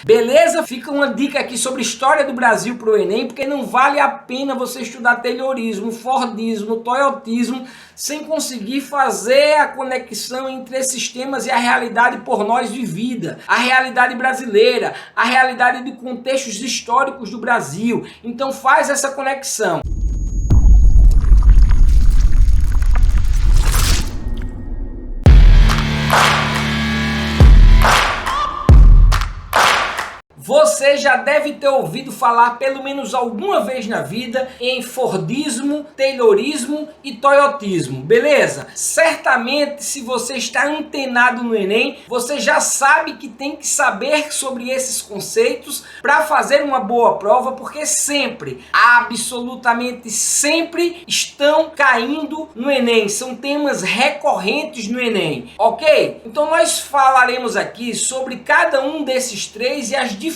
Beleza? Fica uma dica aqui sobre história do Brasil para o Enem, porque não vale a pena você estudar Taylorismo, Fordismo, Toyotismo, sem conseguir fazer a conexão entre esses temas e a realidade por nós vivida, a realidade brasileira, a realidade de contextos históricos do Brasil. Então faz essa conexão. Você já deve ter ouvido falar pelo menos alguma vez na vida em Fordismo, Taylorismo e Toyotismo, beleza? Certamente, se você está antenado no Enem, você já sabe que tem que saber sobre esses conceitos para fazer uma boa prova, porque sempre, absolutamente sempre, estão caindo no Enem. São temas recorrentes no Enem, ok? Então nós falaremos aqui sobre cada um desses três e as diferenças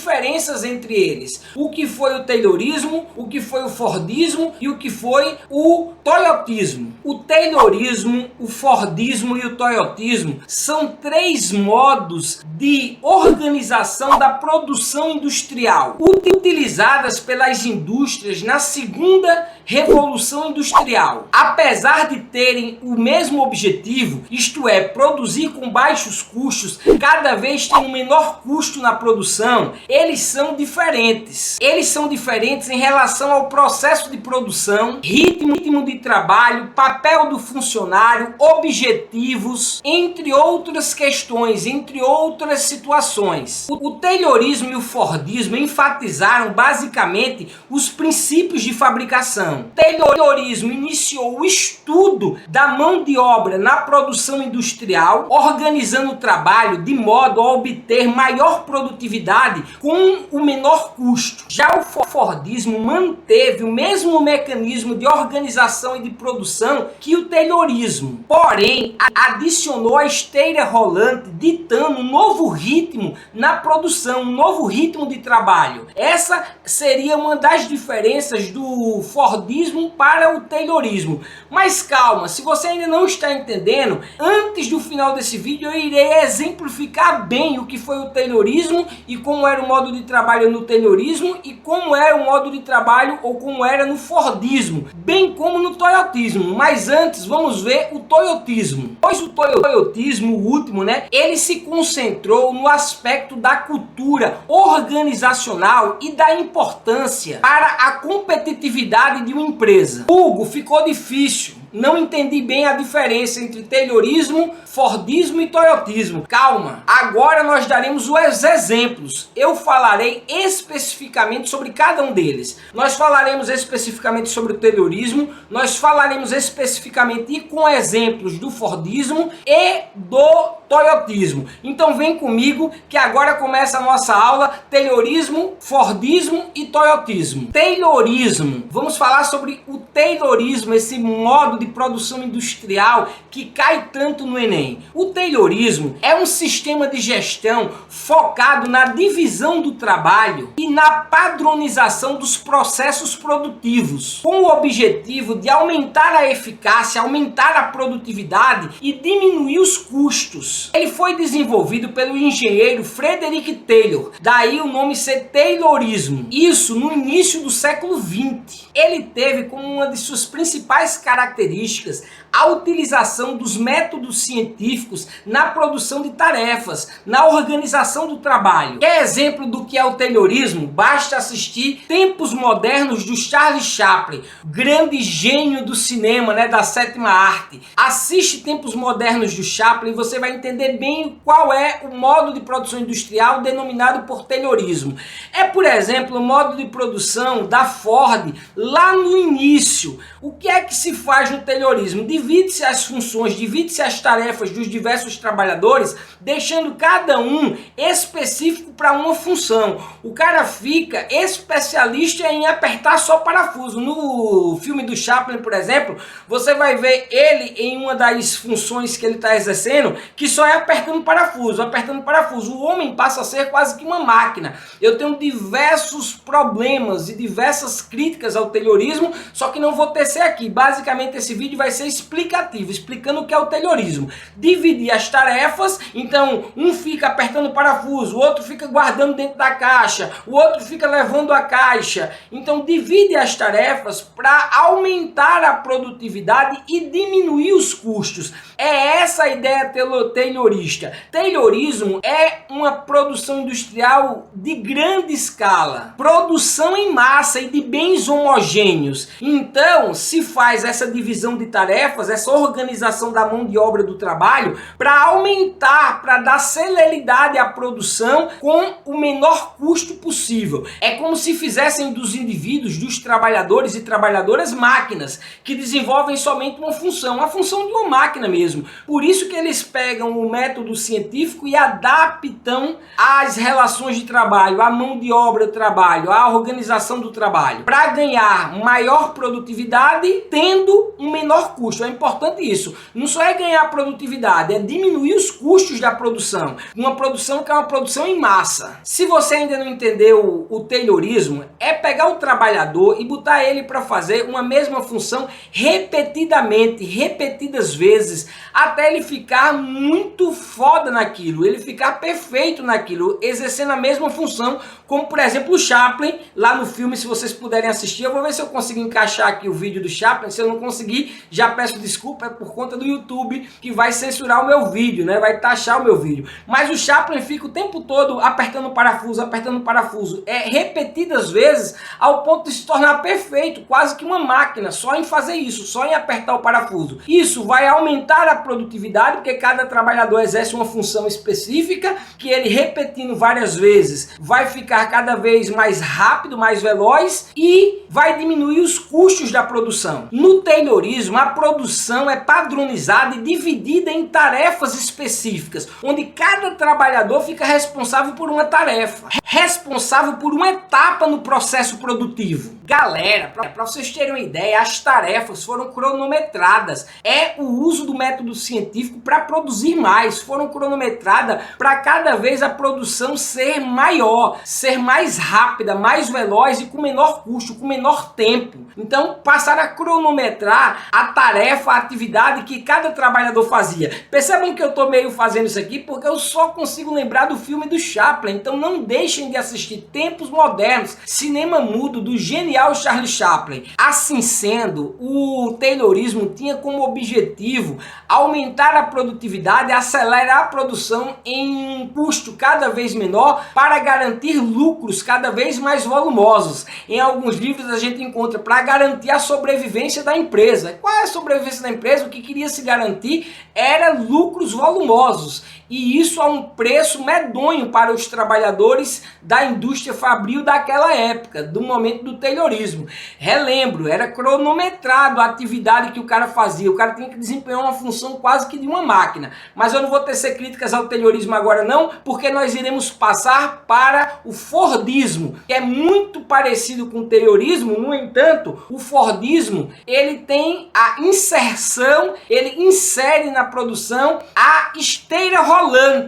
entre eles. O que foi o Taylorismo, o que foi o Fordismo e o que foi o Toyotismo. O Taylorismo, o Fordismo e o Toyotismo são três modos de organização da produção industrial utilizadas pelas indústrias na segunda Revolução Industrial. Apesar de terem o mesmo objetivo, isto é, produzir com baixos custos, cada vez tem um menor custo na produção, eles são diferentes. Eles são diferentes em relação ao processo de produção, ritmo de trabalho, papel do funcionário, objetivos, entre outras questões, entre outras situações. O Taylorismo e o Fordismo enfatizaram basicamente os princípios de fabricação. O Taylorismo iniciou o estudo da mão de obra na produção industrial, organizando o trabalho de modo a obter maior produtividade com o menor custo. Já o Fordismo manteve o mesmo mecanismo de organização e de produção que o Taylorismo, porém adicionou a esteira rolante, ditando um novo ritmo na produção, um novo ritmo de trabalho. Essa seria uma das diferenças do Fordismo para o Taylorismo. Mas calma, se você ainda não está entendendo, antes do final desse vídeo eu irei exemplificar bem o que foi o Taylorismo e como era o modo de trabalho no Taylorismo e como era o modo de trabalho ou como era no Fordismo, bem como no Toyotismo. Mas antes vamos ver o Toyotismo. Pois o Toyotismo, o último, ele se concentrou no aspecto da cultura organizacional e da importância para a competitividade de uma empresa. Hugo, ficou difícil. Não entendi bem a diferença entre Taylorismo, Fordismo e Toyotismo. Calma, agora nós daremos os exemplos. Eu falarei especificamente sobre cada um deles. Nós falaremos especificamente sobre o Taylorismo, nós falaremos especificamente e com exemplos do Fordismo e do Toyotismo. Então vem comigo que agora começa a nossa aula Taylorismo, Fordismo e Toyotismo. Taylorismo. Vamos falar sobre o Taylorismo, esse modo de produção industrial que cai tanto no Enem. O Taylorismo é um sistema de gestão focado na divisão do trabalho e na padronização dos processos produtivos, com o objetivo de aumentar a eficácia, aumentar a produtividade e diminuir os custos. Ele foi desenvolvido pelo engenheiro Frederick Taylor, daí o nome ser Taylorismo. Isso no início do século XX. Ele teve como uma de suas principais características a utilização dos métodos científicos na produção de tarefas, na organização do trabalho. Quer exemplo do que é o Taylorismo? Basta assistir Tempos Modernos do Charlie Chaplin, grande gênio do cinema, da sétima arte. Assiste Tempos Modernos do Chaplin e você vai entender bem qual é o modo de produção industrial denominado por Taylorismo. É, por exemplo, o modo de produção da Ford lá no início. O que é que se faz no Taylorismo? Divide-se as funções, divide-se as tarefas dos diversos trabalhadores, deixando cada um específico para uma função. O cara fica especialista em apertar só parafuso. No filme do Chaplin, por exemplo, você vai ver ele em uma das funções que ele está exercendo, que só é apertando parafuso, apertando parafuso. O homem passa a ser quase que uma máquina. Eu tenho diversos problemas e diversas críticas ao Taylorismo, só que não vou tecer aqui. Basicamente esse vídeo vai ser explicativo, explicando o que é o Taylorismo. Dividir as tarefas, então um fica apertando o parafuso, o outro fica guardando dentro da caixa, o outro fica levando a caixa. Então divide as tarefas para aumentar a produtividade e diminuir os custos. É essa a ideia taylorista. Taylorismo é uma produção industrial de grande escala, produção em massa e de bens homogêneos. Então se faz essa divisão de tarefas, essa organização da mão de obra do trabalho para aumentar, para dar celeridade à produção com o menor custo possível. É como se fizessem dos indivíduos, dos trabalhadores e trabalhadoras, máquinas que desenvolvem somente uma função, a função de uma máquina mesmo. Por isso que eles pegam o método científico e adaptam as relações de trabalho, a mão de obra do trabalho, a organização do trabalho, para ganhar maior produtividade tendo um menor custo. É importante isso. Não só é ganhar produtividade, é diminuir os custos da produção. Uma produção que é uma produção em massa. Se você ainda não entendeu o Taylorismo, é pegar o trabalhador e botar ele para fazer uma mesma função repetidamente, repetidas vezes, até ele ficar muito foda naquilo, ele ficar perfeito naquilo, exercendo a mesma função, como por exemplo o Chaplin, lá no filme, se vocês puderem assistir. Eu vou ver se eu consigo encaixar aqui o vídeo do Chaplin. Se eu não conseguir, já peço desculpa, é por conta do YouTube que vai censurar o meu vídeo, né? Vai taxar o meu vídeo. Mas o Chaplin fica o tempo todo apertando o parafuso, repetidas vezes, ao ponto de se tornar perfeito, quase que uma máquina, só em fazer isso, só em apertar o parafuso. Isso vai aumentar a produtividade, porque cada trabalhador exerce uma função específica, que ele repetindo várias vezes vai ficar cada vez mais rápido, mais veloz, e vai diminuir os custos da produção. No Taylorismo, a produção é padronizada e dividida em tarefas específicas, onde cada trabalhador fica responsável por uma tarefa, responsável por uma etapa no processo produtivo. Galera, para vocês terem uma ideia, as tarefas foram cronometradas. É o uso do método científico para produzir mais. Foram cronometradas para cada vez a produção ser maior, ser mais rápida, mais veloz e com menor custo, com menor tempo. Então passaram a cronometrar a tarefa, a atividade que cada trabalhador fazia. Percebam que eu estou meio fazendo isso aqui porque eu só consigo lembrar do filme do Chaplin. Então não deixem de assistir Tempos Modernos, cinema mudo do genial Charlie Chaplin. Assim sendo, o Taylorismo tinha como objetivo aumentar a produtividade, acelerar a produção em um custo cada vez menor para garantir lucros cada vez mais volumosos. Em alguns livros a gente encontra para garantir a sobrevivência da empresa. Qual é a sobrevivência da empresa? O que queria se garantir era lucros volumosos. E isso a um preço medonho para os trabalhadores da indústria fabril daquela época, do momento do Taylorismo. Relembro, era cronometrado a atividade que o cara fazia. O cara tinha que desempenhar uma função quase que de uma máquina. Mas eu não vou tecer críticas ao Taylorismo agora não, porque nós iremos passar para o Fordismo, que é muito parecido com o Taylorismo. No entanto, o Fordismo, ele tem a inserção, ele insere na produção a esteira rolante.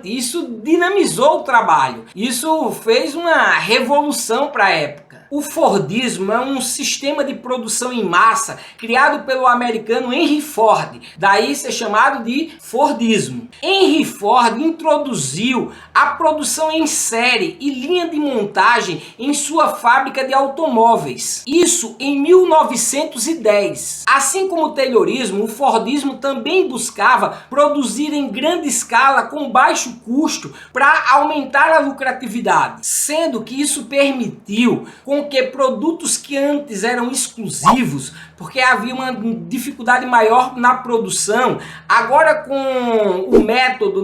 Isso dinamizou o trabalho. Isso fez uma revolução para a época. O Fordismo é um sistema de produção em massa criado pelo americano Henry Ford, daí ser chamado de Fordismo. Henry Ford introduziu a produção em série e linha de montagem em sua fábrica de automóveis. Isso em 1910. Assim como o Taylorismo, o Fordismo também buscava produzir em grande escala com baixo custo para aumentar a lucratividade, sendo que isso permitiu com que produtos que antes eram exclusivos, porque havia uma dificuldade maior na produção, agora com o método,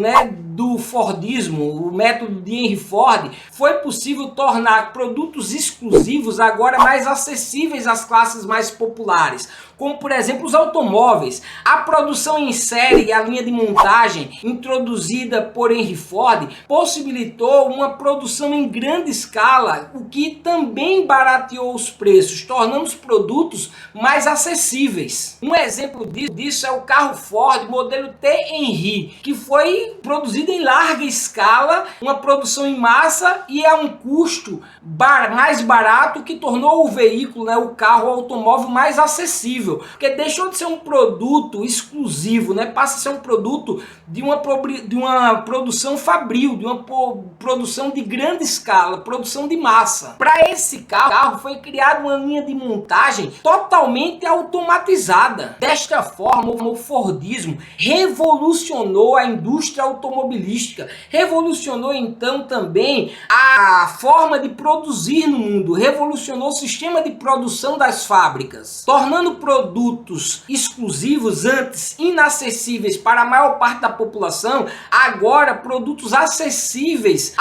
do Fordismo, o método de Henry Ford, foi possível tornar produtos exclusivos agora mais acessíveis às classes mais populares, como por exemplo os automóveis. A produção em série e a linha de montagem introduzida por Henry Ford possibilitou uma produção em grande escala, o que também barateou os preços, tornando os produtos mais acessíveis. Um exemplo disso é o carro Ford modelo T. Henry, que foi produzido produzida em larga escala, uma produção em massa e a um custo mais barato, que tornou o veículo, né, o carro, o automóvel mais acessível, porque deixou de ser um produto exclusivo, né, passa a ser um produto de uma produção fabril, de uma produção de grande escala, produção de massa. Para esse carro foi criada uma linha de montagem totalmente automatizada. Desta forma, o Fordismo revolucionou a indústria automobilística, revolucionou então também a forma de produzir no mundo, revolucionou o sistema de produção das fábricas, tornando produtos exclusivos, antes inacessíveis para a maior parte da população, agora produtos acessíveis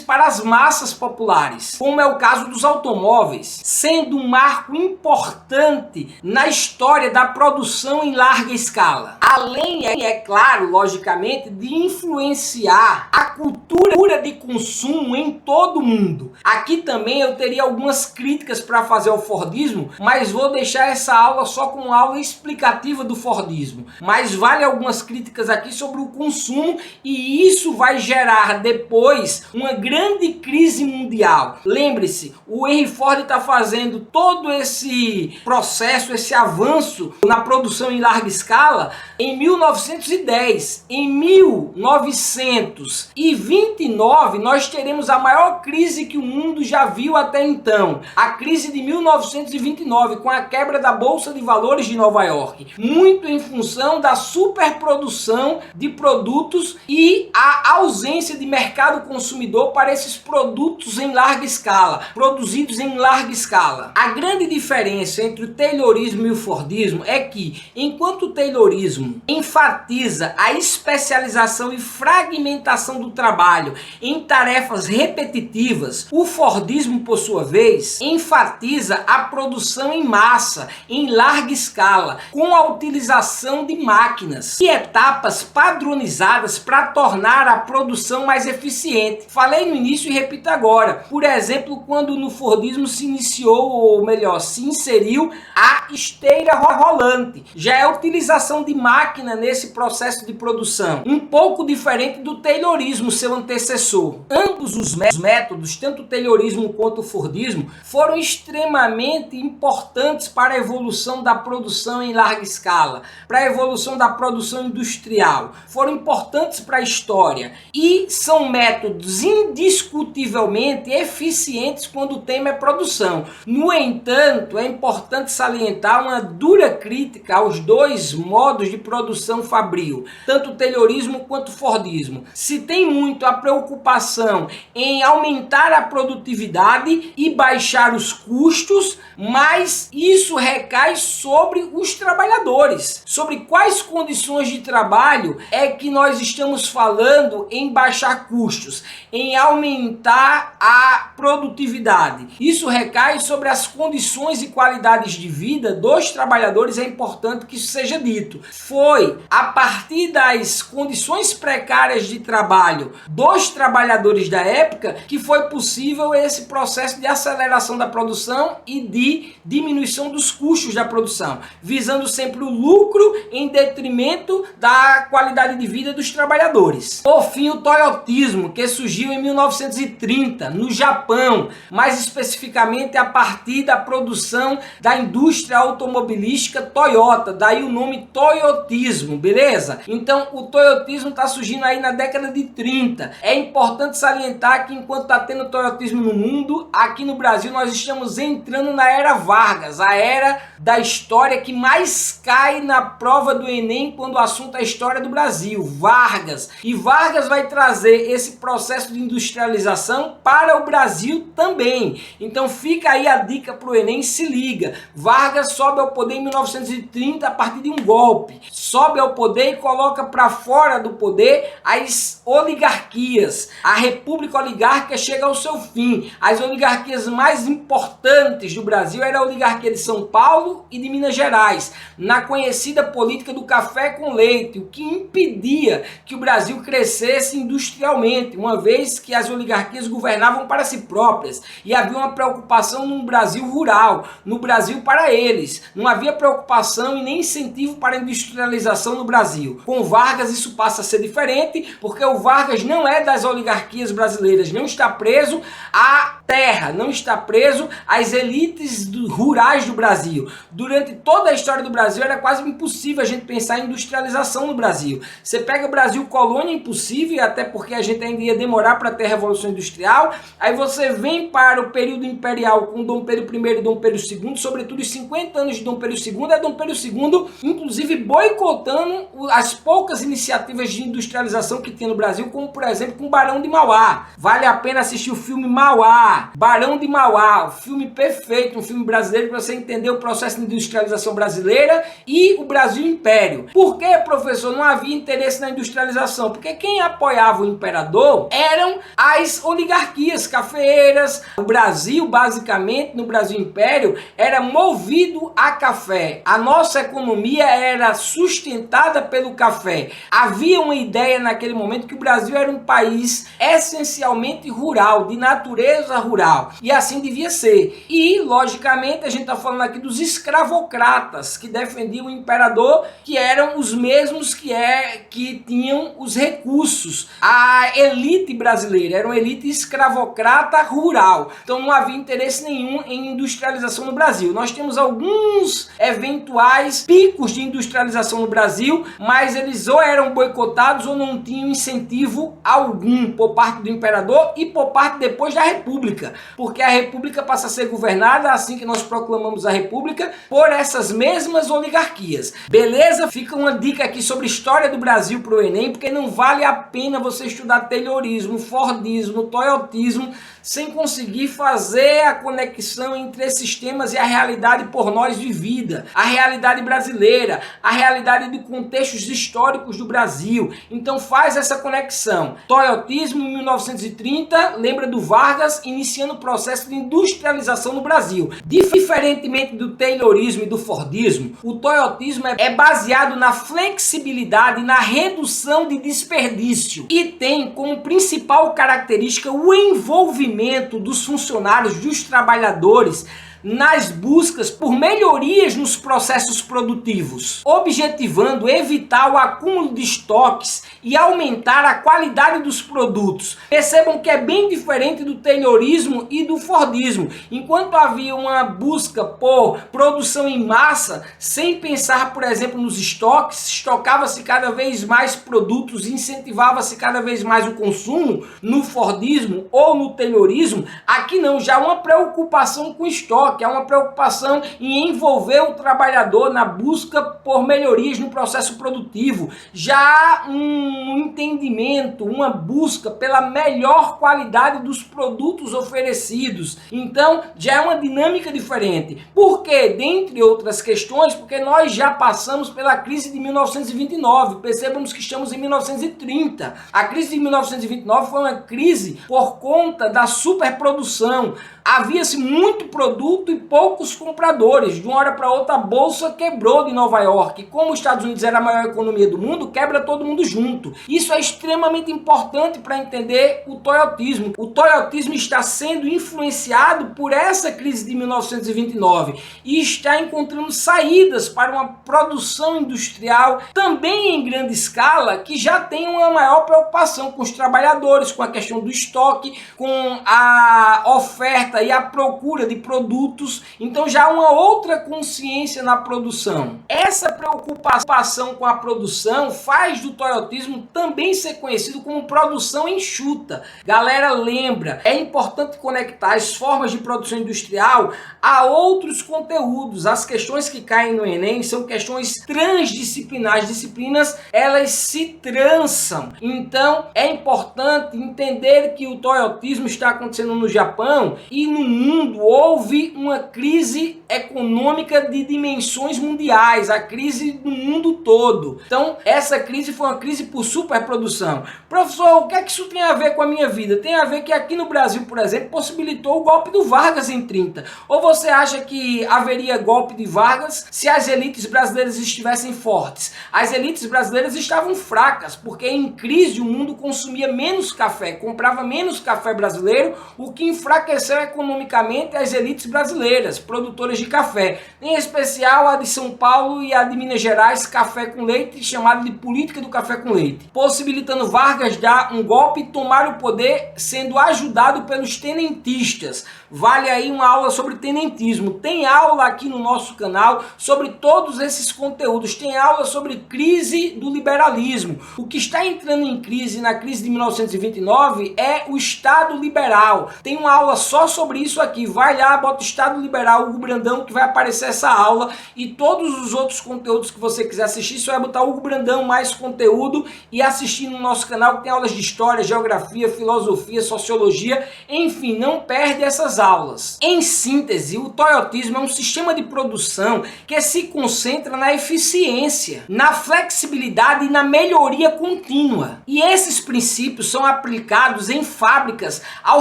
para as massas populares, como é o caso dos automóveis, sendo um marco importante na história da produção em larga escala. Além, é claro, logicamente, de influenciar a cultura de consumo em todo o mundo. Aqui também eu teria algumas críticas para fazer ao Fordismo, mas vou deixar essa aula só como aula explicativa do Fordismo. Mas vale algumas críticas aqui sobre o consumo, e isso vai gerar depois uma grande crise mundial. Lembre-se, o Henry Ford está fazendo todo esse processo, esse avanço na produção em larga escala em 1910. Em 1929 nós teremos a maior crise que o mundo já viu até então, a crise de 1929, com a quebra da Bolsa de Valores de Nova York, muito em função da superprodução de produtos e a ausência de mercado consumidor para esses produtos em larga escala, produzidos em larga escala. A grande diferença entre o Taylorismo e o Fordismo é que, enquanto o Taylorismo enfatiza a especialização e fragmentação do trabalho em tarefas repetitivas, o Fordismo, por sua vez, enfatiza a produção em massa, em larga escala, com a utilização de máquinas e etapas padronizadas para tornar a produção mais eficiente. Falei no início e repito agora. Por exemplo, quando no Fordismo se iniciou, ou melhor, se inseriu a esteira rolante. Já é a utilização de máquina nesse processo de produção, um pouco diferente do Taylorismo, seu antecessor. Ambos os métodos, tanto o Taylorismo quanto o Fordismo, foram extremamente importantes para a evolução da produção em larga escala, para a evolução da produção industrial. Foram importantes para a história e são métodos indiscutivelmente eficientes quando o tema é produção. No entanto, é importante salientar uma dura crítica aos dois modos de produção fabril, tanto o Taylorismo quanto o Fordismo. Se tem muito a preocupação em aumentar a produtividade e baixar os custos, mas isso recai sobre os trabalhadores. Sobre quais condições de trabalho é que nós estamos falando em baixar custos, em aumentar a produtividade? Isso recai sobre as condições e qualidades de vida dos trabalhadores. É importante que isso seja dito. Foi a partir das condições precárias de trabalho dos trabalhadores da época que foi possível esse processo de aceleração da produção e de diminuição dos custos da produção, visando sempre o lucro em detrimento da qualidade de vida dos trabalhadores. Por fim, o toyotismo, que surgiu em 1930 no Japão, mais especificamente a partir da produção da indústria automobilística Toyota, daí o nome toyotismo, beleza? Então o toyotismo está surgindo aí na década de 30. É importante salientar que enquanto está tendo toyotismo no mundo, aqui no Brasil nós estamos entrando na era Vargas, a era da história que mais cai na prova do Enem quando o assunto é a história do Brasil, Vargas. E Vargas vai trazer esse processo de industrialização para o Brasil também. Então fica aí a dica para o Enem, se liga. Vargas sobe ao poder em 1930 a partir de um golpe. Sobe ao poder e coloca para fora do poder as oligarquias. A república oligárquica chega ao seu fim. As oligarquias mais importantes do Brasil era a oligarquia de São Paulo e de Minas Gerais, na conhecida política do café com leite, o que impedia que o Brasil crescesse industrialmente, uma vez que as oligarquias governavam para si próprias e havia uma preocupação no Brasil rural, no Brasil para eles. Não havia preocupação e nem incentivo para a industrialização no Brasil. Com Vargas isso passa a ser diferente. diferente, porque o Vargas não é das oligarquias brasileiras, não está preso à terra, não está preso às elites rurais do Brasil. Durante toda a história do Brasil era quase impossível a gente pensar em industrialização no Brasil. Você pega o Brasil colônia, impossível, até porque a gente ainda ia demorar para ter a Revolução Industrial. Aí você vem para o período imperial com Dom Pedro I e Dom Pedro II, sobretudo os 50 anos de Dom Pedro II, é Dom Pedro II, inclusive boicotando as poucas iniciativas de industrialização que tinha no Brasil, como por exemplo com o Barão de Mauá. Vale a pena assistir o filme Mauá, Barão de Mauá, um filme perfeito, um filme brasileiro para você entender o processo de industrialização brasileira e o Brasil Império. Por que, professor, não havia interesse na industrialização? Porque quem apoiava o imperador eram as oligarquias cafeeiras. O Brasil, basicamente, no Brasil Império, era movido a café. A nossa economia era sustentada pelo café. Havia uma ideia naquele momento que o Brasil era um país essencialmente rural, de natureza rural. E assim devia ser. E, logicamente, a gente está falando aqui dos escravocratas, que defendiam o imperador, que eram os mesmos que tinham os recursos. A elite brasileira era uma elite escravocrata rural. Então não havia interesse nenhum em industrialização no Brasil. Nós temos alguns eventuais picos de industrialização no Brasil, mas eles ou eram boicotados ou não tinham incentivo algum por parte do imperador e por parte depois da República, porque a República passa a ser governada, assim que nós proclamamos a República, por essas mesmas oligarquias. Beleza? Fica uma dica aqui sobre história do Brasil para o Enem, porque não vale a pena você estudar taylorismo, fordismo, toyotismo, sem conseguir fazer a conexão entre esses temas e a realidade por nós vivida, a realidade brasileira, a realidade de contextos históricos do Brasil. Então faz essa conexão. Toyotismo em 1930, lembra do Vargas, iniciando o processo de industrialização no Brasil. Diferentemente do taylorismo e do fordismo, o toyotismo é baseado na flexibilidade e na redução de desperdício e tem como principal característica o envolvimento dos funcionários, dos trabalhadores, nas buscas por melhorias nos processos produtivos, objetivando evitar o acúmulo de estoques e aumentar a qualidade dos produtos. Percebam que é bem diferente do taylorismo e do fordismo. Enquanto havia uma busca por produção em massa, sem pensar, por exemplo, nos estoques, estocava-se cada vez mais produtos, incentivava-se cada vez mais o consumo, no fordismo ou no taylorismo, aqui não, já uma preocupação com estoque, há uma preocupação em envolver o trabalhador na busca por melhorias no processo produtivo, já há um entendimento, uma busca pela melhor qualidade dos produtos oferecidos. Então já é uma dinâmica diferente. Por quê? Dentre outras questões, porque nós já passamos pela crise de 1929, percebamos que estamos em 1930. A crise de 1929 foi uma crise por conta da superprodução. Havia-se muito produto e poucos compradores. De uma hora para outra a bolsa quebrou de Nova York. Como os Estados Unidos era a maior economia do mundo, quebra todo mundo junto. Isso é extremamente importante para entender o toyotismo. O toyotismo está sendo influenciado por essa crise de 1929 e está encontrando saídas para uma produção industrial também em grande escala, que já tem uma maior preocupação com os trabalhadores, com a questão do estoque, com a oferta e a procura de produtos. Então já há uma outra consciência na produção. Essa preocupação com a produção faz do toyotismo também ser conhecido como produção enxuta. Galera, lembra, é importante conectar as formas de produção industrial a outros conteúdos. As questões que caem no Enem são questões transdisciplinares. Disciplinas, elas se trançam. Então é importante entender que o toyotismo está acontecendo no Japão e no mundo houve uma crise econômica de dimensões mundiais, a crise do mundo todo. Então essa crise foi uma crise por superprodução. Professor, o que é que isso tem a ver com a minha vida? Tem a ver que aqui no Brasil, por exemplo, possibilitou o golpe do Vargas em 30. Ou você acha que haveria golpe de Vargas se as elites brasileiras estivessem fortes? As elites brasileiras estavam fracas, porque em crise o mundo consumia menos café, comprava menos café brasileiro, o que enfraqueceu economicamente as elites brasileiras, produtoras de de café, em especial a de São Paulo e a de Minas Gerais, café com leite, chamada de política do café com leite, possibilitando Vargas dar um golpe e tomar o poder, sendo ajudado pelos tenentistas. Vale aí uma aula sobre tenentismo. Tem aula aqui no nosso canal sobre todos esses conteúdos. Tem aula sobre crise do liberalismo. O que está entrando em crise na crise de 1929 é o Estado liberal. Tem uma aula só sobre isso aqui. Vai lá, bota Estado liberal, Hugo Brandão, que vai aparecer essa aula, e todos os outros conteúdos que você quiser assistir, só vai botar Hugo Brandão mais conteúdo e assistir no nosso canal, que tem aulas de história, geografia, filosofia, sociologia, enfim, não perde essas aulas. Em síntese, o toyotismo é um sistema de produção que se concentra na eficiência, na flexibilidade e na melhoria contínua. E esses princípios são aplicados em fábricas ao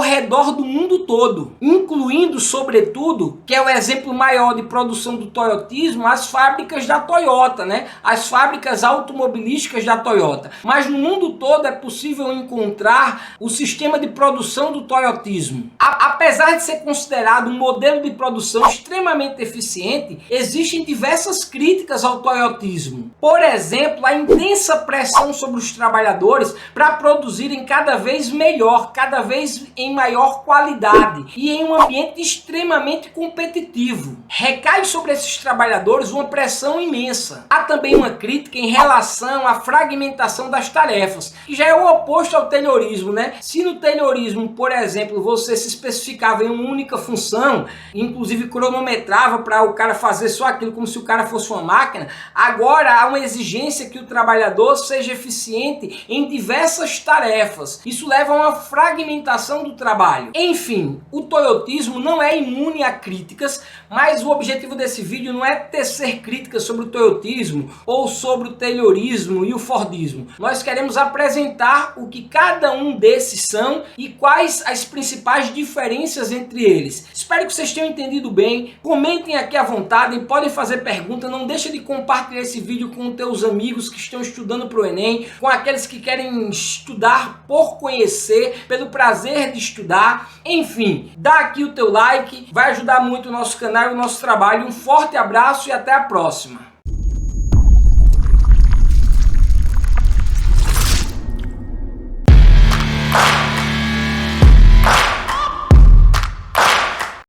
redor do mundo todo, incluindo, sobretudo, que é o exemplo maior de produção do toyotismo, as fábricas da Toyota, né? As fábricas automobilísticas da Toyota. Mas no mundo todo é possível encontrar o sistema de produção do toyotismo. Apesar de ser considerado um modelo de produção extremamente eficiente, existem diversas críticas ao toyotismo. Por exemplo, a intensa pressão sobre os trabalhadores para produzirem cada vez melhor, cada vez em maior qualidade e em um ambiente extremamente competitivo. Recai sobre esses trabalhadores uma pressão imensa. Há também uma crítica em relação à fragmentação das tarefas, que já é o oposto ao taylorismo, né? Se no taylorismo, por exemplo, você se especificava em uma única função, inclusive cronometrava para o cara fazer só aquilo como se o cara fosse uma máquina, agora há uma exigência que o trabalhador seja eficiente em diversas tarefas. Isso leva a uma fragmentação do trabalho. Enfim, o toyotismo não é imune a críticas, mas o objetivo desse vídeo não é tecer críticas sobre o toyotismo ou sobre o taylorismo e o fordismo. Nós queremos apresentar o que cada um desses são e quais as principais diferenças entre eles. Espero que vocês tenham entendido bem. Comentem aqui à vontade, podem fazer pergunta, não deixa de compartilhar esse vídeo com teus amigos que estão estudando para o Enem, com aqueles que querem estudar por conhecer, pelo prazer de estudar. Enfim, dá aqui o teu like, vai ajudar muito o nosso canal e o nosso trabalho. Um forte abraço e até a próxima.